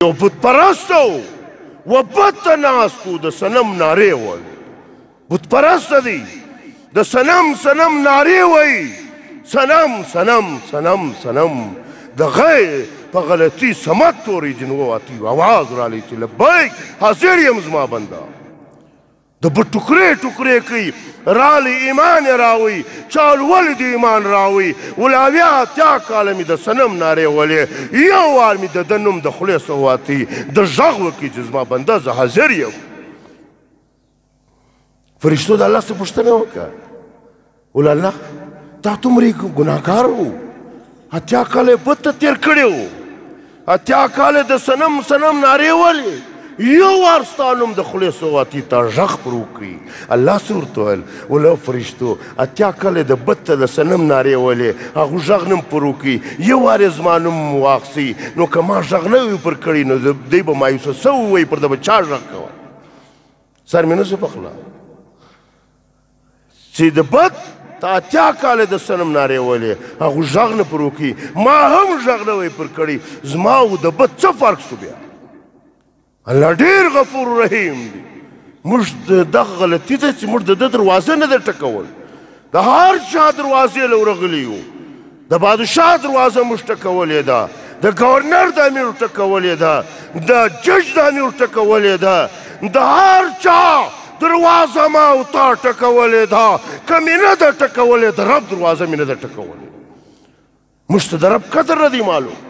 یو بت پرست و بت ته ناست و د صنم نارې وهلې. بت پرست دی، د صنم صنم نارې وایي، صنم صنم صنم صنم. د غی په غلطي صمد تورې جن ووتي، آواز رالی چې لبیک حاضر یم زما بنده. د بت ټوکرې ټوکرې کوي، رالی ایمان یې راوي، چال ولې د ایمان راوي. اویا اتیا کاله مې د صنم نارې وهلې، یو وار مې د ده نوم د خولې څخه ووتی، د غږ وکړي چې زما بنده زه حاضر یم. فرشتو د الله څخه پوښتنه وکړه، ول الله تا دومره ګناهګار و، اتیا کاله بت ته تېر کړی و، اتیا کاله د صنم صنم نارې وهلې، یو وار ستا نوم د خولې څخه ووتی، تا غږ پر وکړي. الله څه ورته ویل؟ ول فرشتو اتیا کاله د بت ته د صنم نارې وهلې، هغو غږ نه م پر وکړي، یو وار یې زما نوم واخیستی، نو که ما غږ نه وي پر کړی نو دی به مایوسه څه ووایي، پر ده به چا غږ کوه؟ سر مې نه شو پخلا چې د بت ته اتیا کاله د صنم نارې وهلې، هغو غږ نه پر وکړي، ما هم غږ نه وی پر کړی، زما او د بت څه فرق شو بیا؟ الله ډېر غفور رحیم دی. موږ د دغه غلطي ده چې موږ د ده دروازه نه ده ټکول، د هر چا دروازې له ورغلي یو. د بادشاه دروازه موږ ټکولې ده، د ګورنر د امیر ټکولې ده، د جج د امیر ټکولې ده، د هر چا دروازه ما او تا ټکولې ده. که مې نه ده ټکولې، د رب دروازه مې نه ده ټکولې. موږ ته د رب قدر نه دی معلوم.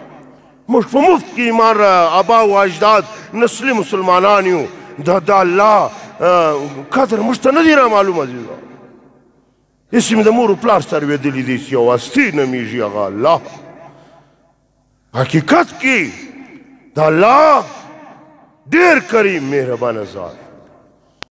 موږ په مفت کې ایمان ابا و اجداد نسلي مسلمانان یو، د الله قدر موږ ته نه دی را معلوم. عزیزان هسې مې د مور و پلار سره لوېدلي دي چې یو هستي نومېږي هغه الله. حقیقت کې د الله ډېر کریم مهربانه ذات